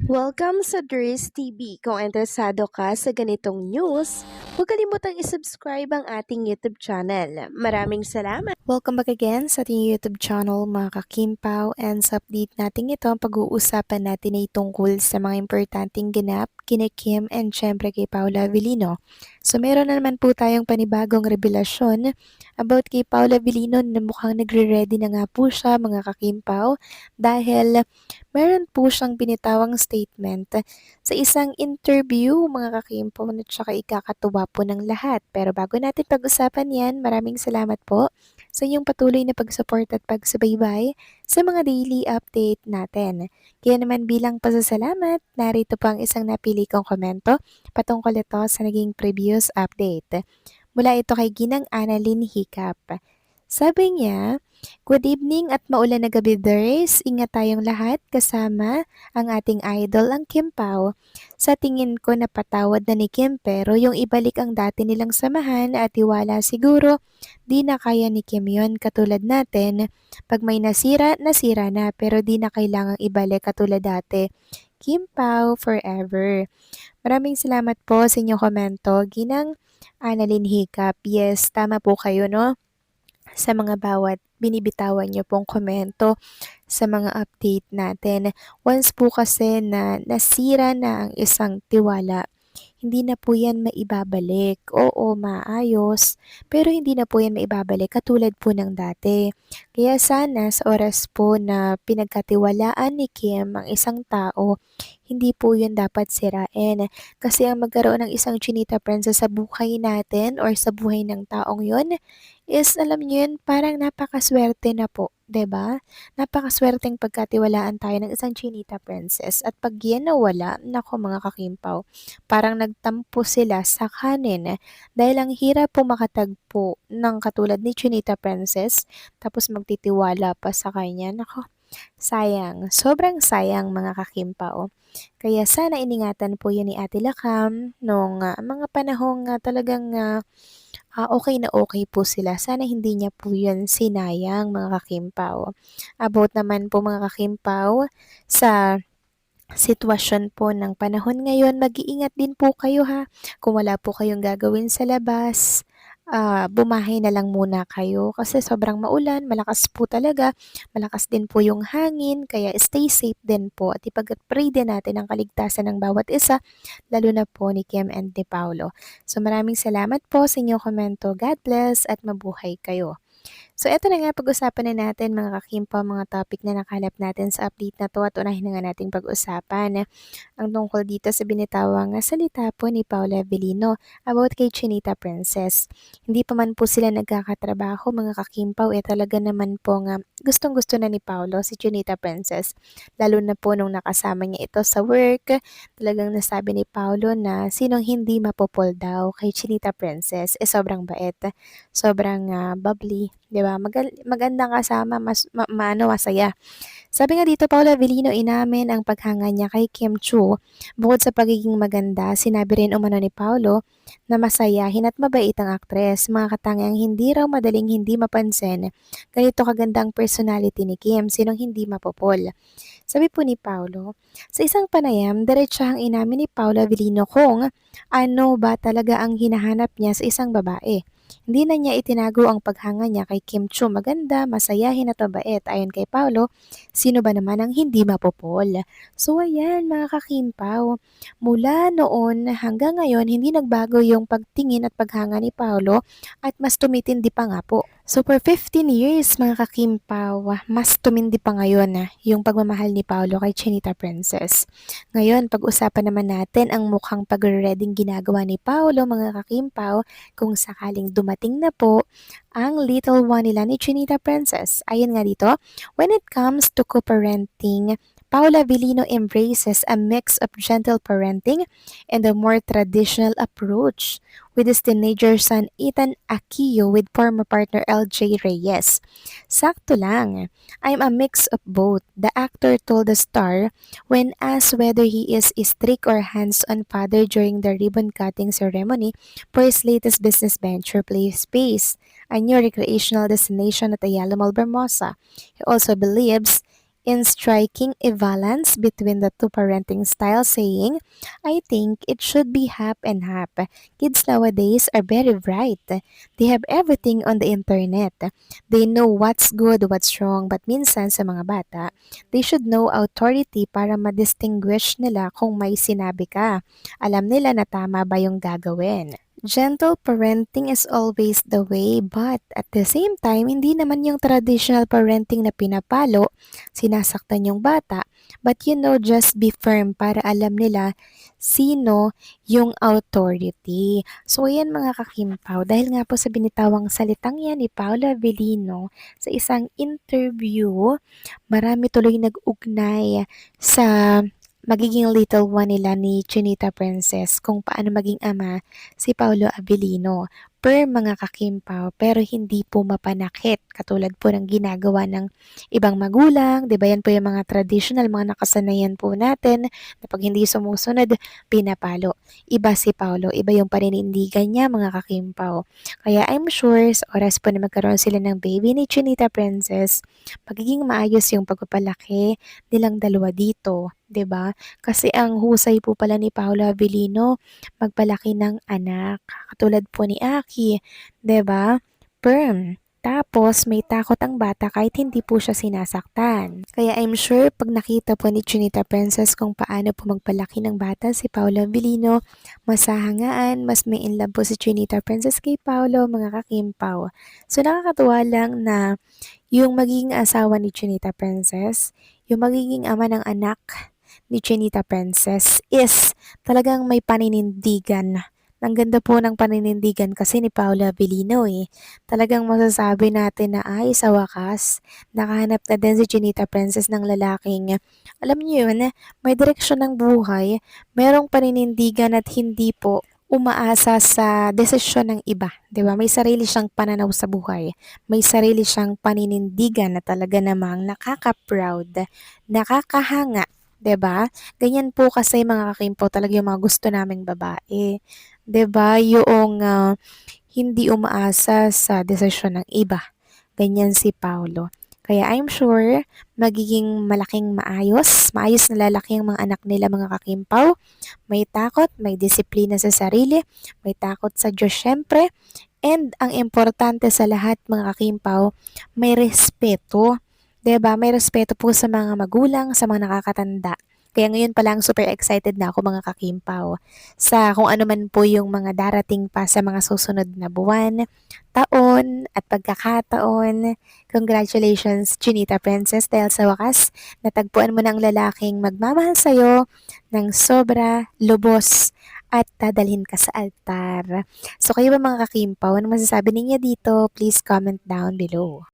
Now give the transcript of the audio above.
Welcome sa Dries TV. Kung interesado ka sa ganitong news, huwag kalimutang isubscribe ang ating YouTube channel. Maraming salamat! Welcome back again sa ating YouTube channel mga kakimpaw, and sa update natin ito, ang pag-uusapan natin ay tungkol sa mga importanteng ganap kina Kim and syempre kay Paula Avellino. So meron na naman po tayong panibagong revelasyon about kay Paula Avellino na mukhang nagre-ready na nga po siya mga kakimpaw dahil meron po siyang binitawang statement sa isang interview mga kakimpaw at saka ikakatuwa po ng lahat. Pero bago natin pag-usapan yan, maraming salamat po sa inyong patuloy na pag-support at pagsubaybay sa mga daily update natin. Kaya naman bilang pasasalamat, narito po ang isang napili kong komento patungkol ito sa naging previous update. Mula ito kay Ginang Annalyn Hicap. Sabi niya, "Good evening at maulan na gabi, Ders. Ingat tayong lahat kasama ang ating idol, ang Kim Pao. Sa tingin ko napatawad na ni Kim pero yung ibalik ang dati nilang samahan at tiwala siguro di na kaya ni Kim yon katulad natin. Pag may nasira, nasira na pero di na kailangang ibalik katulad dati. Kim Pao forever." Maraming salamat po sa inyong komento, Ginang Annalyn Hicap. Yes, tama po kayo, no? Sa mga bawat binibitawan niyo pong komento sa mga update natin. Once po kasi na nasira na ang isang tiwala, hindi na po yan maibabalik. Oo, maayos, pero hindi na po yan maibabalik katulad po ng dati. Kaya sana sa oras po na pinagkatiwalaan ni Kim ang isang tao, hindi po yun dapat sirain. Kasi ang magkaroon ng isang chinita princess sa buhay natin or sa buhay ng taong yun is alam niyo yun, parang napakaswerte na po, 'di ba? Napakaswerteng pagkatiwalaan tayo ng isang chinita princess at pag yan nawala, nako mga kakimpaw, parang nagtampo sila sa kanin dahil ang hirap po makatagpo ng katulad ni chinita princess tapos magtitiwala pa sa kanya. Nako, sayang, sobrang sayang mga kakimpaw. Kaya sana iningatan po yan ni Ate Lakam nung mga panahong talagang okey na okey po sila. Sana hindi niya po 'yun sinayang mga kakimpaw. About naman po mga kakimpaw sa sitwasyon po ng panahon ngayon, mag-iingat din po kayo ha. Kung wala po kayong gagawin sa labas, bumahay na lang muna kayo kasi sobrang maulan, malakas po talaga, malakas din po yung hangin, kaya stay safe din po at ipag-pray din natin ang kaligtasan ng bawat isa, lalo na po ni Kim and ni Paolo. So maraming salamat po sa inyong komento. God bless at mabuhay kayo. So eto na nga, pag-usapan na natin mga kakimpa, mga topic na nakalap natin sa update na to at unahin na nga nating pag-usapan ang tungkol dito sa binitawang salita po ni Paula Avellino about kay Chinita Princess. Hindi pa man po sila nagkakatrabaho mga kakimpaw, talaga naman po nga gustong-gusto na ni Paolo si Chinita Princess. Lalo na po nung nakasama niya ito sa work, talagang nasabi ni Paolo na sinong hindi mapopol daw kay Chinita Princess. Sobrang bait, sobrang bubbly, 'di ba? Magandang kasama, masaya. Sabi nga dito, Paula Avellino inamin ang paghanga niya kay Kim Chu. Bukod sa pagiging maganda, sinabi rin umano ni Paolo na masayahin at mabait ang aktres. Mga katangiang hindi raw madaling hindi mapansin. Ganito kaganda ang personality ni Kim, sinong hindi mapopol. Sabi po ni Paolo, sa isang panayam, diretsahang inamin ni Paula Avellino kung ano ba talaga ang hinahanap niya sa isang babae. Hindi na niya itinago ang paghanga niya kay Kim Chu, maganda, masayahin at mabait. Ayon kay Paolo, sino ba naman ang hindi mapopol? So ayan mga kakimpaw, mula noon hanggang ngayon hindi nagbago yung pagtingin at paghanga ni Paolo at mas tumitindi pa nga po. So for 15 years mga kakimpaw, mas tumindi pa ngayon yung pagmamahal ni Paolo kay Chinita Princess. Ngayon, pag-usapan naman natin ang mukhang pagre-reading ginagawa ni Paolo mga kakimpaw kung sakaling dumating na po ang little one nila ni Chinita Princess. Ayon nga dito, when it comes to co-parenting, Paula Avellino embraces a mix of gentle parenting and a more traditional approach with his teenager son Ethan Aquillo with former partner LJ Reyes. Sakto lang. I'm a mix of both, the actor told the Star when asked whether he is a strict or hands-on father during the ribbon-cutting ceremony for his latest business venture, Play Space, a new recreational destination at Ayala Mall, Hermosa. He also believes in striking a balance between the two parenting styles, saying, I think it should be half and half. Kids nowadays are very bright. They have everything on the internet. They know what's good, what's wrong, but minsan sa mga bata, they should know authority para ma-distinguish nila kung may sinabi ka. Alam nila na tama ba yung gagawin. Gentle parenting is always the way, but at the same time, hindi naman yung traditional parenting na pinapalo, sinasaktan yung bata, but just be firm para alam nila sino yung authority. So, ayan mga kakimpaw, dahil nga po sa binitawang salitang yan ni Paula Avellino sa isang interview, marami tuloy nag-ugnay sa magiging little one nila ni Chinita Princess kung paano maging ama si Paolo Avellino per mga kakimpaw pero hindi po mapanakit katulad po ng ginagawa ng ibang magulang, 'di ba yan po yung mga traditional, mga nakasanayan po natin na pag hindi sumusunod, pinapalo. Iba si Paolo, iba yung paninindigan niya mga kakimpaw. Kaya I'm sure sa oras po na magkaroon sila ng baby ni Chinita Princess, magiging maayos yung pagpapalaki nilang dalawa dito, 'di ba? Kasi ang husay po pala ni Paula Avellino magpalaki ng anak, katulad po ni Aki, 'di ba? Perm. Tapos may takot ang bata kahit hindi po siya sinasaktan. Kaya I'm sure pag nakita po ni Chinita Princess kung paano po magpalaki ng bata si Paula Avellino, masahangaan, mas may in love po si Chinita Princess kay Paolo, mga kakimpaw. So nakakatuwa lang na yung magiging asawa ni Chinita Princess, yung magiging ama ng anak ni Chinita Princess is talagang may paninindigan. Ang ganda po ng paninindigan kasi ni Paula Avellino eh. Talagang masasabi natin na ay sa wakas, nakahanap na din si Chinita Princess ng lalaking, alam niyo yun, may direksyon ng buhay, merong paninindigan at hindi po umaasa sa desisyon ng iba, 'di ba? May sarili siyang pananaw sa buhay. May sarili siyang paninindigan na talaga namang nakaka-proud, nakakahanga, 'di ba? Ganyan po kasi mga kakimpo talaga yung mga gusto naming babae. 'Di ba? Yung hindi umaasa sa desisyon ng iba. Ganyan si Paulo. Kaya I'm sure magiging malaking maayos na lalaki ang mga anak nila mga kakimpaw. May takot, may disiplina sa sarili, may takot sa Diyos syempre, and ang importante sa lahat mga kakimpaw, may respeto. 'Di ba? May respeto po sa mga magulang, sa mga nakakatanda. Kaya ngayon pa lang super excited na ako mga kakimpaw sa kung ano man po yung mga darating pa sa mga susunod na buwan, taon at pagkakataon. Congratulations, Chinita Princess, dahil sa wakas natagpuan mo ng lalaking magmamahal sa'yo ng sobra, lubos, at dadalhin ka sa altar. So kayo ba mga kakimpaw, ano masasabi ninyo dito? Please comment down below.